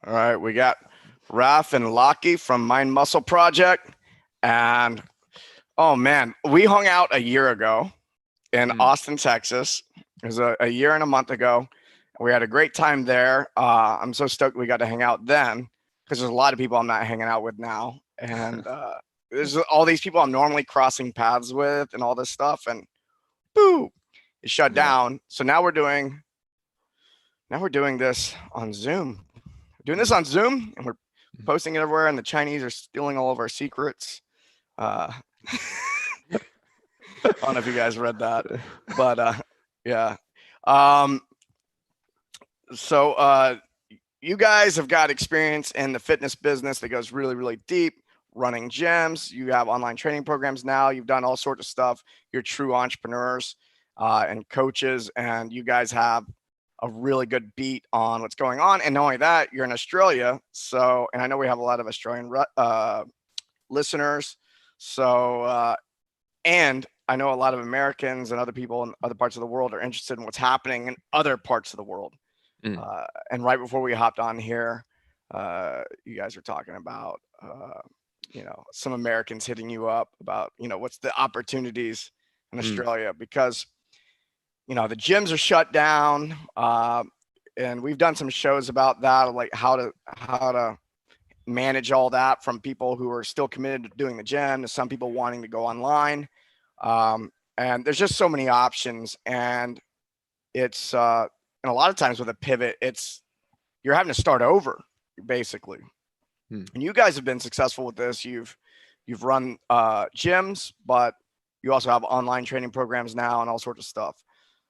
All right, we got Raf and Lockie from Mind Muscle Project. And oh man, we hung out a year ago in Mm. Austin, Texas. It was a year and a month ago. We had a great time there. I'm so stoked we got to hang out then because there's a lot of people I'm not hanging out with now. And there's all these people I'm normally crossing paths with and all this stuff. And boo, it shut Yeah. down. So now we're doing this on Zoom. We're doing this on Zoom, and we're posting it everywhere. And the Chinese are stealing all of our secrets. Uh, I don't know if you guys read that, but yeah. Um, so you guys have got experience in the fitness business that goes really, really deep. Running gyms, you have online training programs now. You've done all sorts of stuff. You're true entrepreneurs and coaches, and you guys have a really good beat on what's going on. And not only that, you're in Australia. So, and I know we have a lot of Australian listeners. So, and I know a lot of Americans and other people in other parts of the world are interested in what's happening in other parts of the world. And right before we hopped on here, you guys were talking about, some Americans hitting you up about, what's the opportunities in Australia because the gyms are shut down, and we've done some shows about that, like how to manage all that from people who are still committed to doing the gym to some people wanting to go online, and there's just so many options, and it's and a lot of times with a pivot, you're having to start over basically. And you guys have been successful with this. You've run gyms, but you also have online training programs now and all sorts of stuff.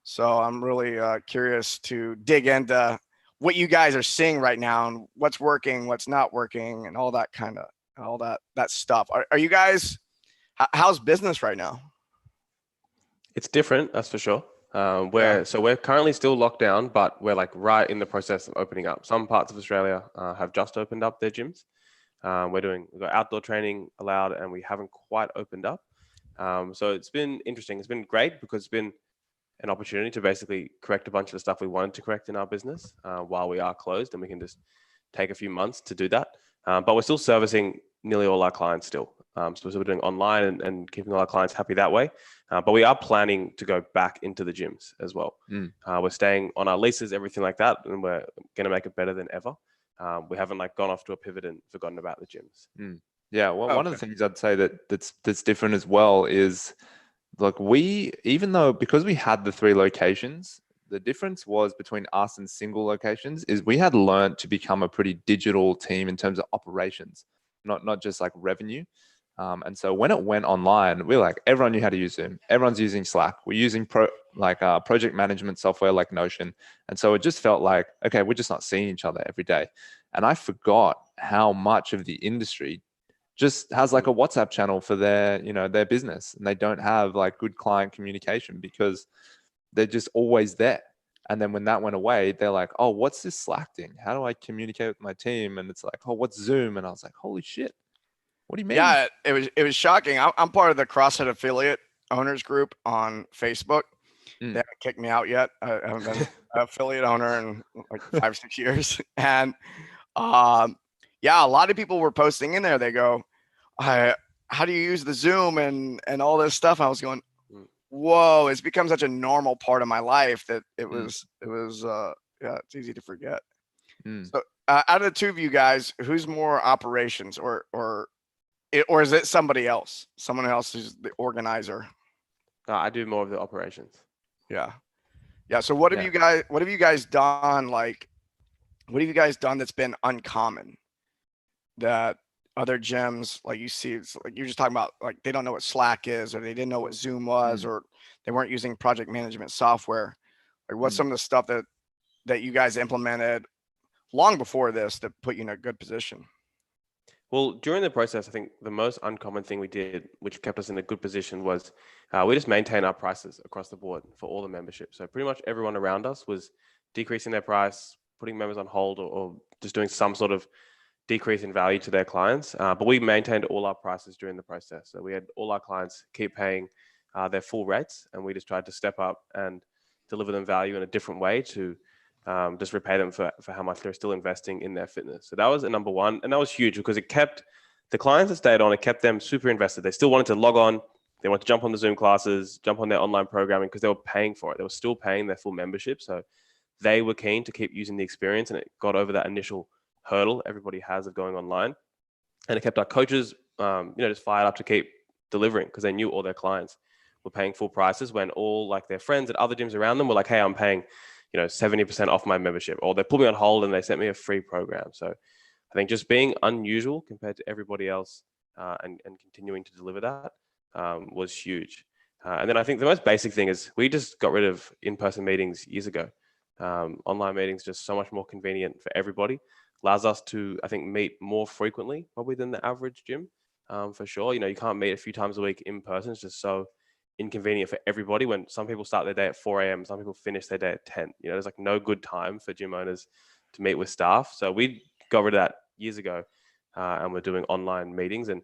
So I'm really curious to dig into what you guys are seeing right now and what's working, what's not working, and all that kind of all that stuff. Are you guys? How's business right now? It's different, that's for sure. Yeah. We're currently still locked down, but we're like right in the process of opening up. Some parts of Australia have just opened up their gyms. We've got outdoor training allowed, and we haven't quite opened up. So it's been interesting. It's been great because it's been an opportunity to basically correct a bunch of the stuff we wanted to correct in our business while we are closed, and we can just take a few months to do that. But we're still servicing nearly all our clients still. So we're doing online and keeping all our clients happy that way. But we are planning to go back into the gyms as well. We're staying on our leases, everything like that, and we're going to make it better than ever. We haven't gone off to a pivot and forgotten about the gyms. Yeah, well, one of the things I'd say that's different as well is like because we had the 3 locations, the difference was between us and single locations is we had learned to become a pretty digital team in terms of operations, not just like revenue. And so when it went online, everyone knew how to use Zoom. Everyone's using Slack. We're using project management software like Notion. And so it just felt like, okay, we're just not seeing each other every day. And I forgot how much of the industry just has like a WhatsApp channel for their business, and they don't have like good client communication because they're just always there. And then when that went away, they're like, oh, what's this Slack thing? How do I communicate with my team? And it's like, oh, what's Zoom? And I was like, holy shit, what do you mean? Yeah, it was shocking. I'm part of the CrossFit affiliate owners group on Facebook. They haven't kicked me out yet. I haven't been an affiliate owner in like 5 or 6 years, and yeah, a lot of people were posting in there. They go, "How do you use the Zoom and all this stuff?" I was going, "Whoa!" It's become such a normal part of my life that it was yeah, it's easy to forget. So out of the two of you guys, who's more operations or is it somebody else? Someone else who's the organizer? I do more of the operations. Yeah. Yeah. So what have you guys done? Like, what have you guys done that's been uncommon that other gyms like you see? It's like you're just talking about like they don't know what Slack is, or they didn't know what Zoom was, or they weren't using project management software. Like, what's some of the stuff that you guys implemented long before this that put you in a good position? Well, during the process, I think the most uncommon thing we did, which kept us in a good position, was we just maintain our prices across the board for all the memberships. So pretty much everyone around us was decreasing their price, putting members on hold, or just doing some sort of decrease in value to their clients. But we maintained all our prices during the process. So we had all our clients keep paying their full rates, and we just tried to step up and deliver them value in a different way to just repay them for how much they're still investing in their fitness. So that was a number one. And that was huge because it kept the clients that stayed on, it kept them super invested. They still wanted to log on. They wanted to jump on the Zoom classes, jump on their online programming because they were paying for it. They were still paying their full membership. So they were keen to keep using the experience, and it got over that initial hurdle everybody has of going online. And it kept our coaches, just fired up to keep delivering because they knew all their clients were paying full prices when all like their friends at other gyms around them were like, hey, I'm paying 70% off my membership, or they put me on hold and they sent me a free program. So I think just being unusual compared to everybody else and continuing to deliver that was huge. And then I think the most basic thing is we just got rid of in-person meetings years ago. Online meetings just so much more convenient for everybody. Allows us to, I think, meet more frequently probably than the average gym, for sure. You can't meet a few times a week in person. It's just so inconvenient for everybody when some people start their day at 4 a.m. Some people finish their day at 10. There's like no good time for gym owners to meet with staff. So we got rid of that years ago and we're doing online meetings. And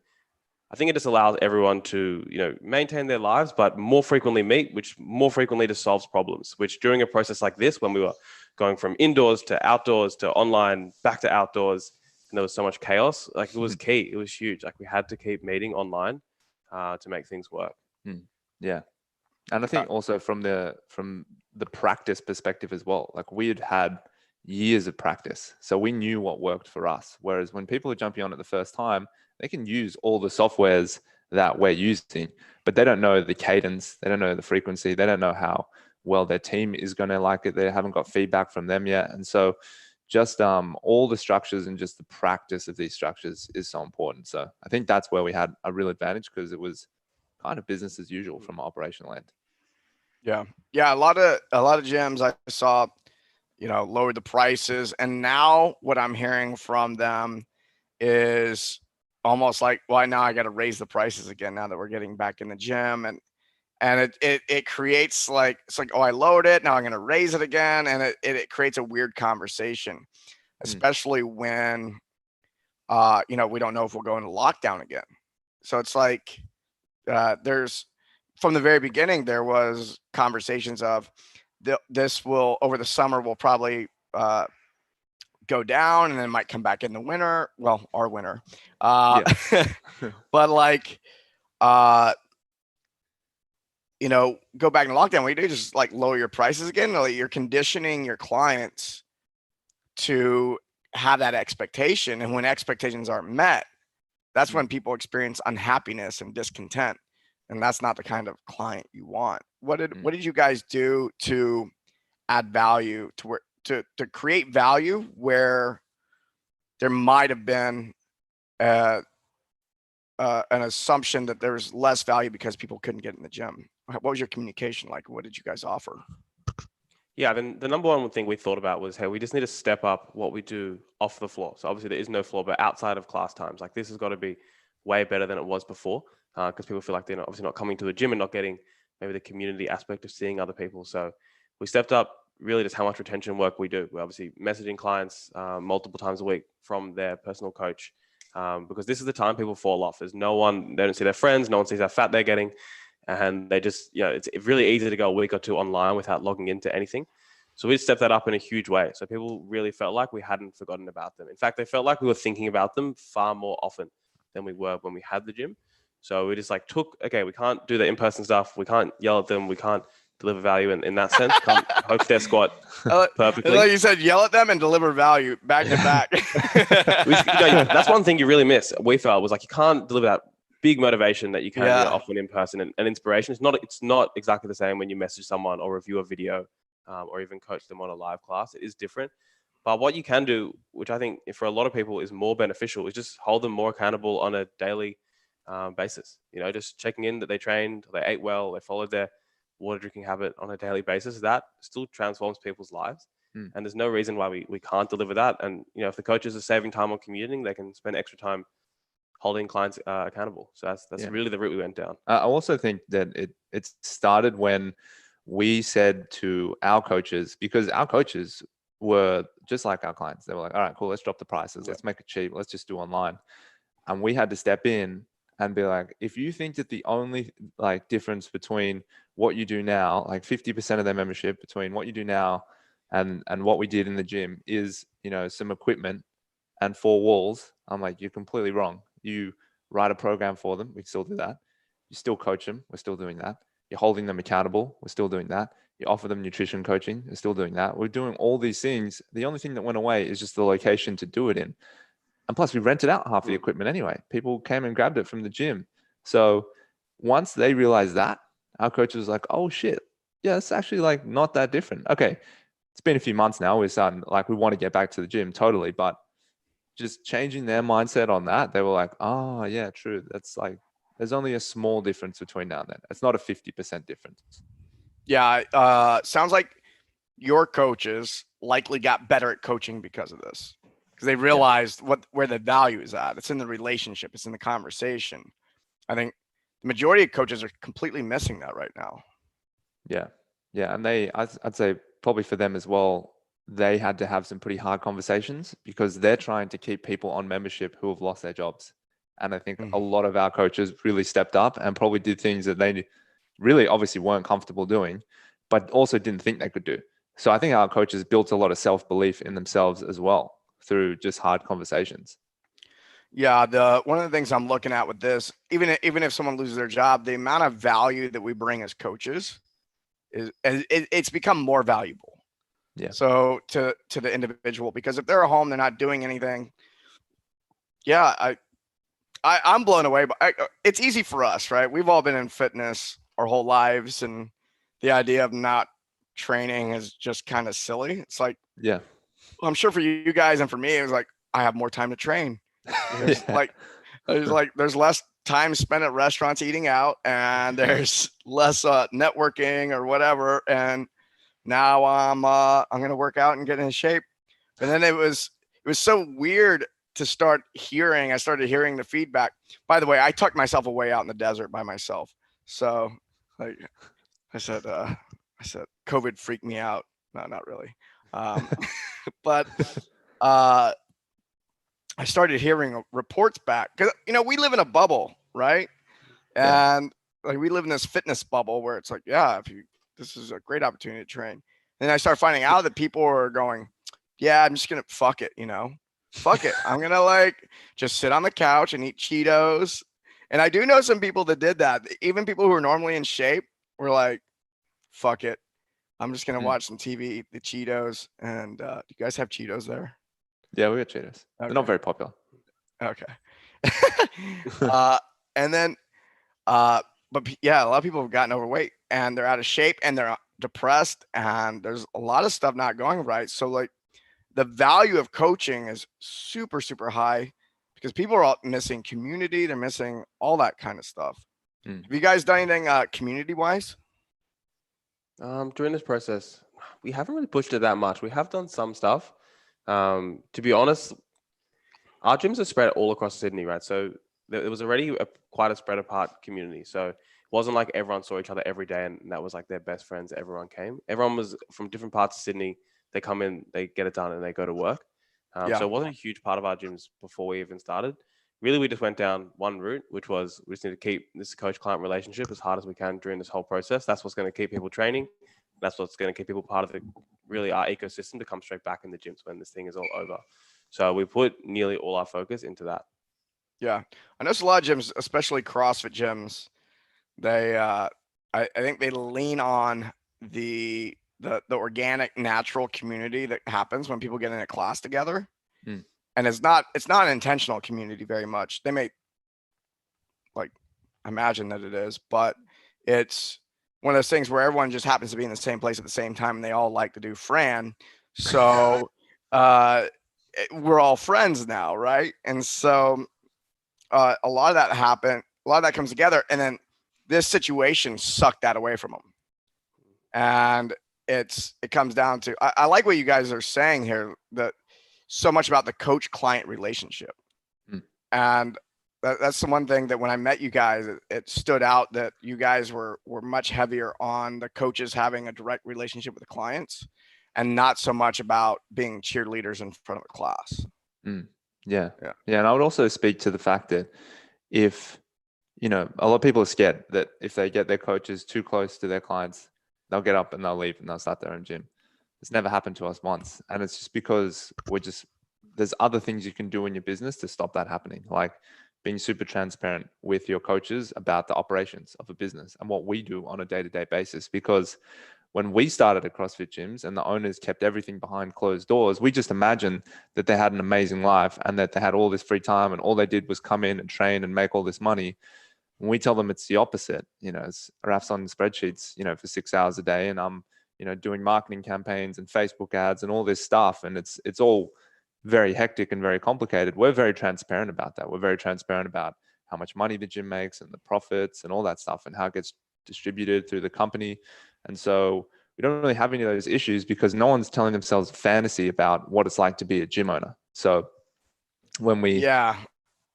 I think it just allows everyone to, maintain their lives, but more frequently meet, which more frequently just solves problems, which during a process like this, when we were going from indoors to outdoors to online, back to outdoors, and there was so much chaos, like it was key. It was huge. Like we had to keep meeting online to make things work. Yeah. And I think also from the practice perspective as well, like we had years of practice. So we knew what worked for us. Whereas when people are jumping on it the first time, they can use all the softwares that we're using, but they don't know the cadence. They don't know the frequency. They don't know how well their team is going to like it. They haven't got feedback from them yet. And so just all the structures and just the practice of these structures is so important. So I think that's where we had a real advantage because it was kind of business as usual from an operational end. Yeah. A lot of gyms I saw, lowered the prices, and now what I'm hearing from them is almost like, well, now I got to raise the prices again now that we're getting back in the gym, and it creates like, it's like, oh, I lowered it, now I'm going to raise it again, and it creates a weird conversation, especially when we don't know if we'll go into lockdown again. So it's like there's, from the very beginning, there was conversations of this will, over the summer, will probably go down and then might come back in the winter. Well, our winter. But like, go back in lockdown. What you do is just like lower your prices again. Like you're conditioning your clients to have that expectation. And when expectations aren't met, that's when people experience unhappiness and discontent. And that's not the kind of client you want. What did you guys do to add value to create value where there might have been an assumption that there was less value because people couldn't get in the gym? What was your communication like? What did you guys offer? Yeah, then the number one thing we thought about was, hey, we just need to step up what we do off the floor. So obviously there is no floor, but outside of class times, like this has got to be way better than it was before, because people feel like they're obviously not coming to the gym and not getting maybe the community aspect of seeing other people. So we stepped up really just how much retention work we do. We're obviously messaging clients multiple times a week from their personal coach, because this is the time people fall off. There's no one, they don't see their friends, no one sees how fat they're getting. And they just, it's really easy to go a week or two online without logging into anything. So we stepped that up in a huge way. So people really felt like we hadn't forgotten about them. In fact, they felt like we were thinking about them far more often than we were when we had the gym. So we just like we can't do the in-person stuff. We can't yell at them. We can't deliver value in that sense. Can't host their squat perfectly. Like you said, yell at them and deliver value back to back. That's one thing you really miss. We felt was like, you can't deliver that big motivation that you can often in person and inspiration. It's not exactly the same when you message someone or review a video or even coach them on a live class. It is different. But what you can do, which I think for a lot of people is more beneficial, is just hold them more accountable on a daily basis. Just checking in that they trained, they ate well, they followed their water drinking habit on a daily basis. That still transforms people's lives. And there's no reason why we can't deliver that. And, if the coaches are saving time on commuting, they can spend extra time holding clients accountable. So that's really the route we went down. I also think that it started when we said to our coaches, because our coaches were just like our clients. They were like, all right, cool, let's drop the prices. Let's make it cheap. Let's just do online. And we had to step in and be like, if you think that the only difference between what you do now, like 50% of their membership between what you do now And what we did in the gym is, some equipment and 4 walls. I'm like, you're completely wrong. You write a program for them. We still do that. You still coach them. We're still doing that. You're holding them accountable. We're still doing that. You offer them nutrition coaching. We're still doing that. We're doing all these things. The only thing that went away is just the location to do it in. And plus, we rented out half the equipment anyway. People came and grabbed it from the gym. So once they realized that, our coach was like, oh shit, yeah, it's actually like not that different. Okay, it's been a few months now. We're starting, like, we want to get back to the gym totally, but just changing their mindset on that, they were like, oh yeah, true. That's like, there's only a small difference between now and then. It's not a 50% difference. Yeah, sounds like your coaches likely got better at coaching because of this, because they realized where the value is at. It's in the relationship. It's in the conversation. I think the majority of coaches are completely missing that right now. Yeah. And I'd say probably for them as well, they had to have some pretty hard conversations because they're trying to keep people on membership who have lost their jobs. And I think a lot of our coaches really stepped up and probably did things that they really obviously weren't comfortable doing, but also didn't think they could do. So I think our coaches built a lot of self-belief in themselves as well through just hard conversations. Yeah, one of the things I'm looking at with this, even if someone loses their job, the amount of value that we bring as coaches it's become more valuable. Yeah. So to the individual, because if they're at home, they're not doing anything. Yeah, I'm blown away. But it's easy for us, right? We've all been in fitness our whole lives, and the idea of not training is just kind of silly. It's like, yeah, well, I'm sure for you guys and for me, it was like I have more time to train. There's there's less time spent at restaurants eating out, and there's less networking or whatever. And now I'm gonna work out and get in shape. And then it was so weird to start hearing. I started hearing the feedback. By the way, I tucked myself away out in the desert by myself. So like I said, COVID freaked me out. No, not really. But I started hearing reports back because we live in a bubble, right? And like we live in this fitness bubble where it's like, yeah, this is a great opportunity to train. And I start finding out that people are going, yeah, I'm just gonna fuck it, fuck it. I'm gonna like just sit on the couch and eat Cheetos. And I do know some people that did that. Even people who are normally in shape were like, fuck it. I'm just gonna watch some TV, eat the Cheetos. And do you guys have Cheetos there? Yeah, we got Cheetos. Okay. They're not very popular. Okay. And then, but yeah, a lot of people have gotten overweight and they're out of shape and they're depressed and there's a lot of stuff not going right. So like the value of coaching is super, super high because people are all missing community. They're missing all that kind of stuff. Have you guys done anything community wise? During this process, we haven't really pushed it that much. We have done some stuff. To be honest, our gyms are spread all across Sydney, right? So there was already quite a spread apart community. So it wasn't like everyone saw each other every day and that was like their best friends. Everyone came. Everyone was from different parts of Sydney. They come in, they get it done and they go to work. So it wasn't a huge part of our gyms before we even started. Really, we just went down one route, which was we just need to keep this coach-client relationship as hard as we can during this whole process. That's what's going to keep people training. That's what's going to keep people part of our ecosystem to come straight back in the gyms when this thing is all over. So we put nearly all our focus into that. Yeah. I know a lot of gyms, especially CrossFit gyms, they, I think they lean on the organic, natural community that happens when people get in a class together. And it's not an intentional community very much. They may like imagine that it is, but it's one of those things where everyone just happens to be in the same place at the same time and they all like to do Fran. So we're all friends now, right? And so a lot of that happened, a lot of that comes together, and then this situation sucked that away from them. And it comes down to I like what you guys are saying here, that so much about the coach-client relationship. And that's the one thing that when I met you guys, it stood out that you guys were much heavier on the coaches having a direct relationship with the clients and not so much about being cheerleaders in front of a class. Yeah. And I would also speak to the fact that if, a lot of people are scared that if they get their coaches too close to their clients, they'll get up and they'll leave and they'll start their own gym. It's never happened to us once. And it's just because there's other things you can do in your business to stop that happening. Like being super transparent with your coaches about the operations of a business and what we do on a day-to-day basis. Because when we started at CrossFit gyms and the owners kept everything behind closed doors, we just imagined that they had an amazing life and that they had all this free time and all they did was come in and train and make all this money. When we tell them it's the opposite, it's Raf's on spreadsheets, for 6 hours a day, and I'm, doing marketing campaigns and Facebook ads and all this stuff. And it's all very hectic and very complicated. We're very transparent about that. We're very transparent about how much money the gym makes and the profits and all that stuff and how it gets distributed through the company. And so we don't really have any of those issues because no one's telling themselves a fantasy about what it's like to be a gym owner. So when we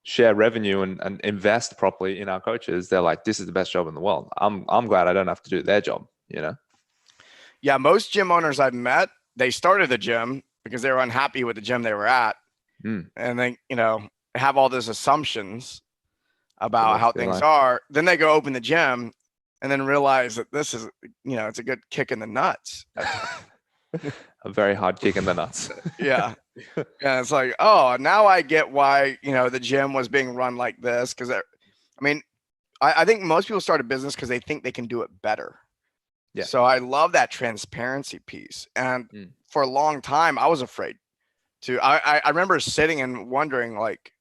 share revenue and invest properly in our coaches, they're like, this is the best job in the world. I'm glad I don't have to do their job, Yeah, most gym owners I've met, they started the gym because they were unhappy with the gym they were at. And they, have all those assumptions about how things are. Then they go open the gym and then realize that this is, it's a good kick in the nuts. A very hard kick in the nuts. Yeah. Yeah. It's like, oh, now I get why, the gym was being run like this. Cause I think most people start a business because they think they can do it better. Yeah. So I love that transparency piece. And for a long time, I was afraid to, I remember sitting and wondering like,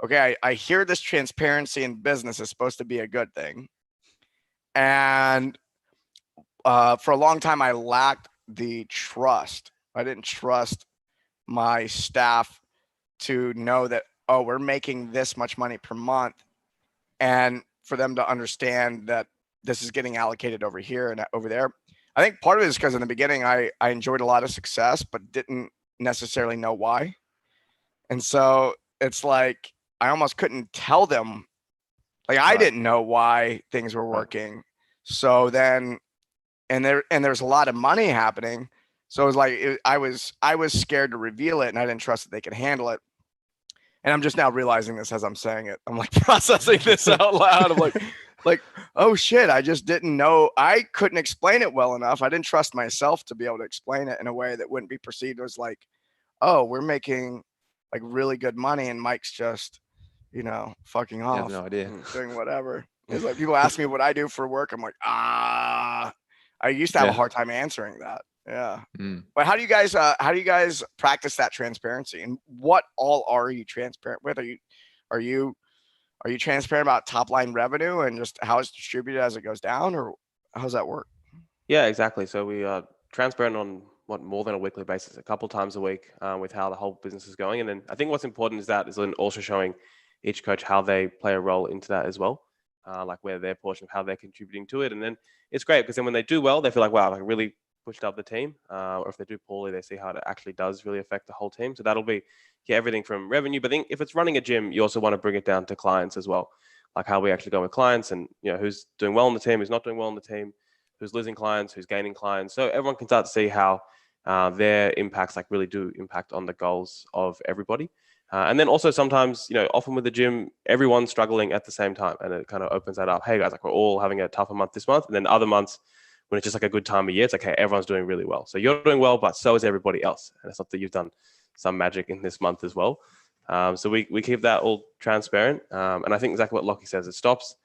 okay, I hear this transparency in business is supposed to be a good thing. And for a long time, I lacked the trust. I didn't trust my staff to know that, oh, we're making this much money per month. And for them to understand that this is getting allocated over here and over there. I think part of it is because in the beginning, I enjoyed a lot of success, but didn't necessarily know why. And so it's like, I almost couldn't tell them. Like I didn't know why things were working. So then, and there's a lot of money happening. So it was like, I was scared to reveal it and I didn't trust that they could handle it. And I'm just now realizing this as I'm saying it. I'm like processing this out loud. I'm like, oh shit, I just didn't know. I couldn't explain it well enough. I didn't trust myself to be able to explain it in a way that wouldn't be perceived as like, oh, we're making like really good money and Mike's just, fucking off. He has no idea. Doing whatever. It's like people ask me what I do for work. I'm like, I used to have a hard time answering that. Yeah. But how do you guys practice that transparency, and what all are you transparent with? Are you transparent about top line revenue and just how it's distributed as it goes down, or how's that work? Yeah, exactly. So we are transparent on more than a weekly basis, a couple times a week with how the whole business is going. And then I think what's important is then also showing each coach how they play a role into that as well, like where their portion of how they're contributing to it. And then it's great because then when they do well, they feel like, wow, I really pushed up the team. Or if they do poorly, they see how it actually does really affect the whole team. So that'll be everything from revenue. But then if it's running a gym, you also want to bring it down to clients as well, like how we actually go with clients and who's doing well on the team, who's not doing well on the team, who's losing clients, who's gaining clients. So everyone can start to see how their impacts like really do impact on the goals of everybody. And then also sometimes, often with the gym, everyone's struggling at the same time, and it kind of opens that up. Hey guys, like we're all having a tougher month this month. And then other months when it's just like a good time of year, it's like, hey, everyone's doing really well. So you're doing well, but so is everybody else. And it's not that you've done some magic in this month as well. So we keep that all transparent. And I think exactly what Lockie says, it stops.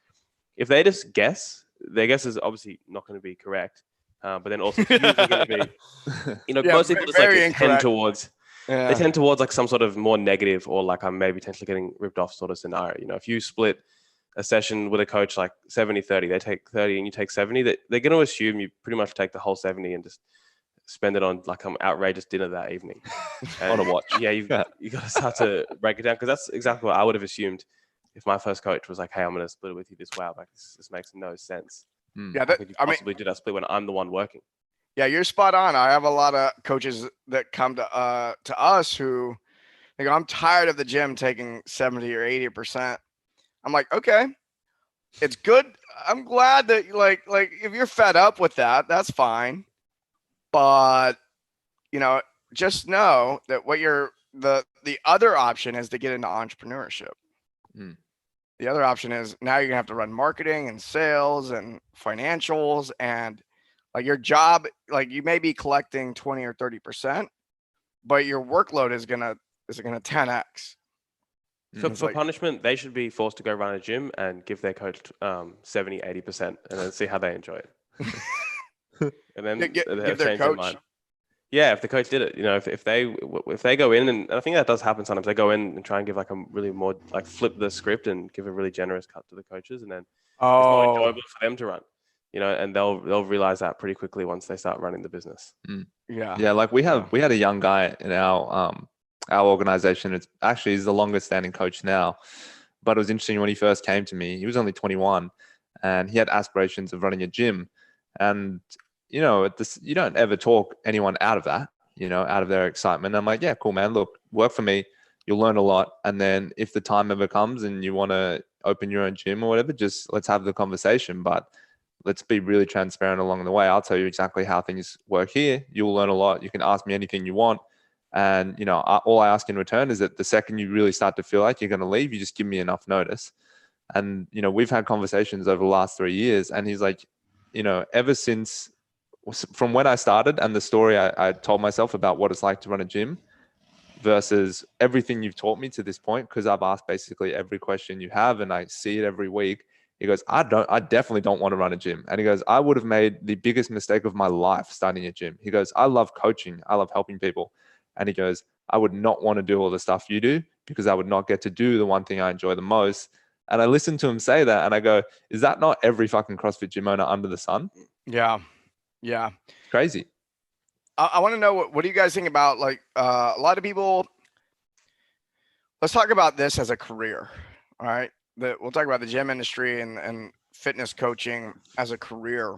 If they just guess, their guess is obviously not going to be correct. But then also it's usually going to be, most people just like tend towards, they tend towards like some sort of more negative or like I'm maybe potentially getting ripped off sort of scenario. If you split a session with a coach like 70-30, they take 30 and you take 70, they're going to assume you pretty much take the whole 70 and just spend it on like an outrageous dinner that evening. On a watch. Yeah, you got to start to break it down, because that's exactly what I would have assumed if my first coach was like, hey, I'm going to split it with you this way. Like this makes no sense. Yeah, how could you possibly do that split when I'm the one working? Yeah, you're spot on. I have a lot of coaches that come to us who think I'm tired of the gym taking 70 or 80%. I'm like, okay, it's good. I'm glad that like if you're fed up with that, that's fine. But just know that what the other option is to get into entrepreneurship. The other option is now you're gonna have to run marketing and sales and financials, and Like your job, like you may be collecting 20 or 30%, but your workload is gonna 10x. So It's for like, punishment, they should be forced to go run a gym and give their coach 70, 80% and then see how they enjoy it. And then give they'll their change their coach. mind. Yeah, if the coach did it, you know, if they go in, and I think that does happen sometimes, they go in and try and give like a really more like flip the script and give a really generous cut to the coaches, and then it's more Oh, enjoyable for them to run, you know, and they'll realize that pretty quickly once they start running the business. yeah. Yeah, like we had a young guy in our organization. It's actually he's the longest standing coach now. But it was interesting when he first came to me, he was only 21 and he had aspirations of running a gym. And, you know, you don't ever talk anyone out of that, you know, out of their excitement. I'm like, yeah, cool, man. Look, work for me. You'll learn a lot. And then if the time ever comes and you want to open your own gym or whatever, just let's have the conversation. But let's be really transparent along the way. I'll tell you exactly how things work here. You'll learn a lot. You can ask me anything you want. And, you know, all I ask in return is that the second you really start to feel like you're going to leave, you just give me enough notice. And, you know, we've had conversations over the last 3 years. And he's like, you know, ever since from when I started and the story I told myself about what it's like to run a gym versus everything you've taught me to this point, because I've asked basically every question you have and I see it every week. He goes, I definitely don't want to run a gym. And he goes, I would have made the biggest mistake of my life starting a gym. He goes, I love coaching. I love helping people. And he goes, I would not want to do all the stuff you do because I would not get to do the one thing I enjoy the most. And I listened to him say that and I go, is that not every fucking CrossFit gym owner under the sun? Yeah. Yeah. Crazy. I want to know what do you guys think about like a lot of people. Let's talk about this as a career. All right. We'll talk about the gym industry and fitness coaching as a career.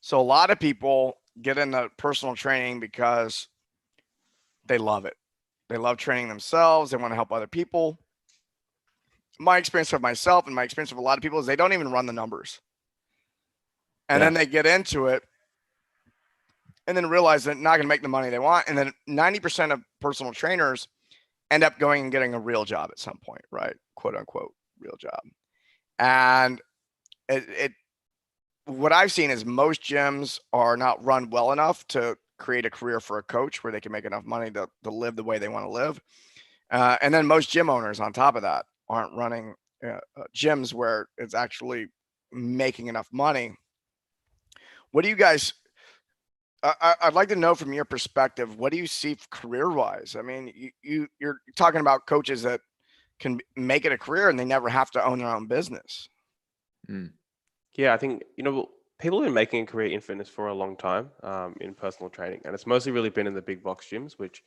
So a lot of people get into personal training because they love it. They love training themselves. They want to help other people. My experience with myself and my experience with a lot of people is they don't even run the numbers. And then they get into it and then realize they're not going to make the money they want. And then 90% of personal trainers end up going and getting a real job at some point, right? Quote unquote, real job. And what I've seen is most gyms are not run well enough to create a career for a coach where they can make enough money to live the way they want to live. And then most gym owners on top of that aren't running gyms where it's actually making enough money. What do you guys, I'd like to know from your perspective, what do you see career-wise? I mean, you're talking about coaches that can make it a career and they never have to own their own business. Yeah, I think, you know, people have been making a career in fitness for a long time in personal training. And it's mostly really been in the big box gyms, which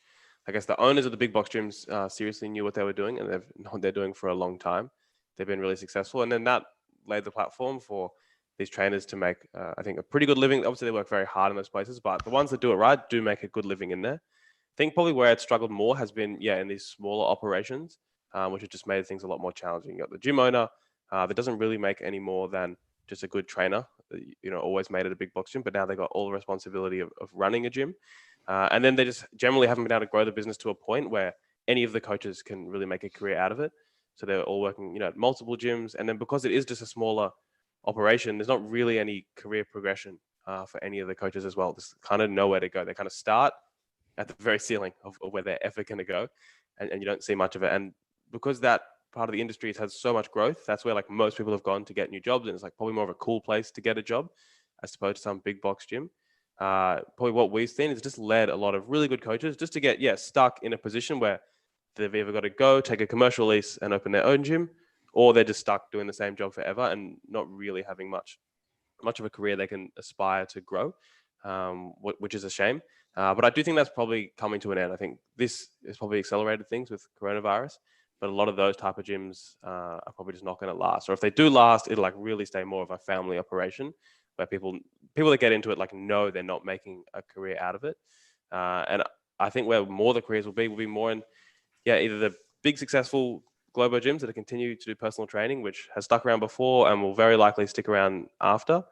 I guess the owners of the big box gyms seriously knew what they were doing and they're doing for a long time. They've been really successful. And then that laid the platform for these trainers to make, I think, a pretty good living. Obviously, they work very hard in those places, but the ones that do it right do make a good living in there. I think probably where it's struggled more has been, in these smaller operations, which have just made things a lot more challenging. You got the gym owner that doesn't really make any more than just a good trainer, you know, always made it a big box gym, but now they've got all the responsibility of running a gym. And then they just generally haven't been able to grow the business to a point where any of the coaches can really make a career out of it. So they're all working, you know, at multiple gyms. And then because it is just a smaller operation, there's not really any career progression for any of the coaches as well. There's kind of nowhere to go. They kind of start at the very ceiling of where they're ever going to go. And you don't see much of it. And because that part of the industry has had so much growth, that's where like most people have gone to get new jobs. And it's like probably more of a cool place to get a job as opposed to some big box gym. Probably what we've seen is just led a lot of really good coaches just to get stuck in a position where they've either got to go take a commercial lease and open their own gym, or they're just stuck doing the same job forever and not really having much of a career they can aspire to grow, which is a shame. But I do think that's probably coming to an end. I think this has probably accelerated things with coronavirus, but a lot of those type of gyms are probably just not going to last. Or if they do last, it'll like really stay more of a family operation where people that get into it like know they're not making a career out of it. And I think where more the careers will be more in, either the big successful global gyms that continue to do personal training, which has stuck around before and will very likely stick around after.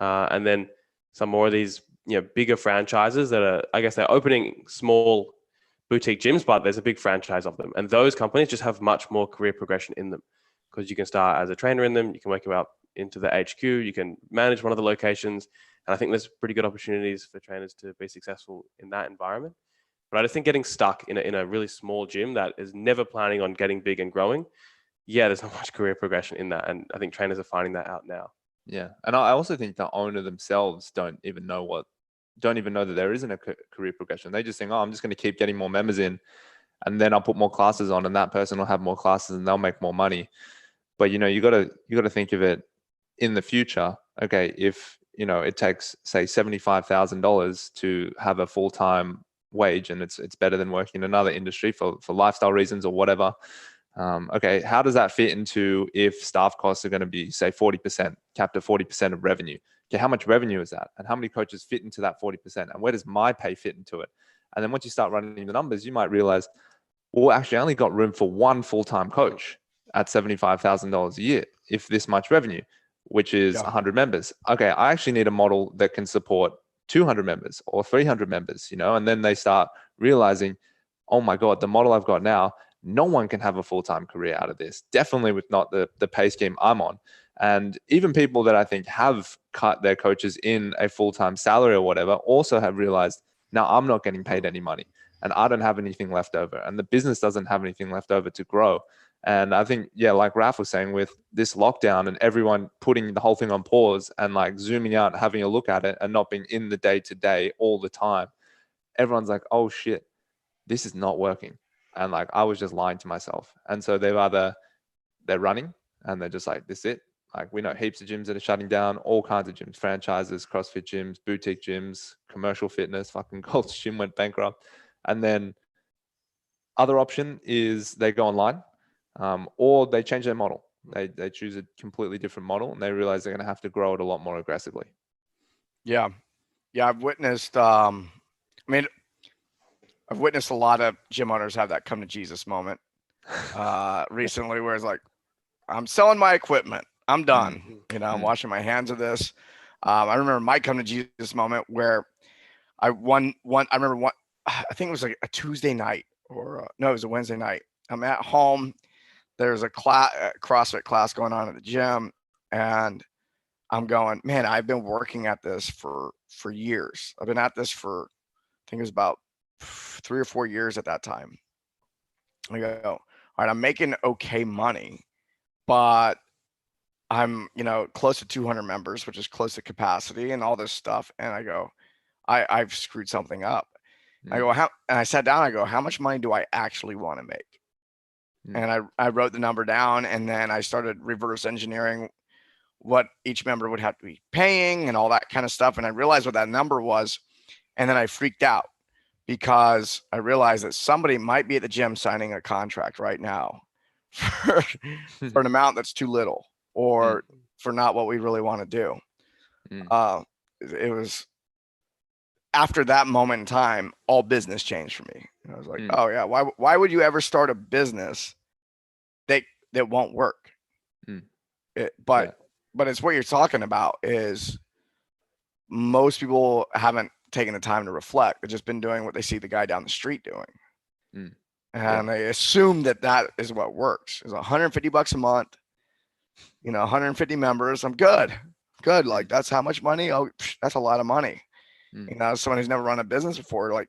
And then some more of these, bigger franchises that are, I guess they're opening small boutique gyms, but there's a big franchise of them. And those companies just have much more career progression in them because you can start as a trainer in them. You can work your way up into the HQ. You can manage one of the locations And I think there's pretty good opportunities for trainers to be successful in that environment. But I just think getting stuck in a really small gym that is never planning on getting big and growing, there's not much career progression in that. And I think trainers are finding that out now. Yeah. And I also think the owner themselves don't even know that there isn't a career progression. They just think, oh, I'm just going to keep getting more members in, and then I'll put more classes on, and that person will have more classes and they'll make more money. But, you got to think of it in the future. Okay. If, it takes, say, $75,000 to have a full-time wage, and it's better than working in another industry for lifestyle reasons or whatever. Okay, how does that fit into if staff costs are going to be, say, 40%, capped at 40% of revenue? Okay, how much revenue is that? And how many coaches fit into that 40%? And where does my pay fit into it? And then once you start running the numbers, you might realize, well, actually, I only got room for one full-time coach at $75,000 a year, if this much revenue, which is 100 members. Okay, I actually need a model that can support 200 members or 300 members, and then they start realizing, oh my God, the model I've got now, no one can have a full-time career out of this. Definitely with not the pay scheme I'm on. And even people that I think have cut their coaches in a full-time salary or whatever also have realized, now I'm not getting paid any money and I don't have anything left over, and the business doesn't have anything left over to grow. And I think, like Raf was saying, with this lockdown and everyone putting the whole thing on pause and like zooming out and having a look at it and not being in the day-to-day all the time, everyone's like, oh shit, this is not working. And like, I was just lying to myself. And so they're running and they're just like, this is it. Like, we know heaps of gyms that are shutting down, all kinds of gyms, franchises, CrossFit gyms, boutique gyms, commercial fitness, fucking Gold's Gym went bankrupt. And then other option is they go online, or they change their model. They choose a completely different model and they realize they're going to have to grow it a lot more aggressively. Yeah. I've witnessed, I've witnessed a lot of gym owners have that come to Jesus moment recently, where it's like, I'm selling my equipment. I'm done. I'm washing my hands of this. I remember my come to Jesus moment where I remember I think it was like a Tuesday night or no, it was a Wednesday night. I'm at home. There's a CrossFit class going on at the gym, and I'm going, man, I've been working at this for years. I've been at this for, I think it was about 3 or 4 years at that time. I go, all right, I'm making okay money, but I'm, close to 200 members, which is close to capacity and all this stuff. And I go, I've screwed something up. I go, and I sat down, I go, how much money do I actually want to make? And I wrote the number down, and then I started reverse engineering what each member would have to be paying and all that kind of stuff. And I realized what that number was. And then I freaked out because I realized that somebody might be at the gym signing a contract right now for an amount that's too little or for not what we really want to do. It was after that moment in time, all business changed for me. And I was like, oh yeah, why would you ever start a business that won't work? But it's what you're talking about is most people haven't taken the time to reflect. They've just been doing what they see the guy down the street doing. And they assume that is what works. It's $150 a month, 150 members. I'm good. Like, that's how much money? Oh, that's a lot of money. Someone who's never run a business before, like,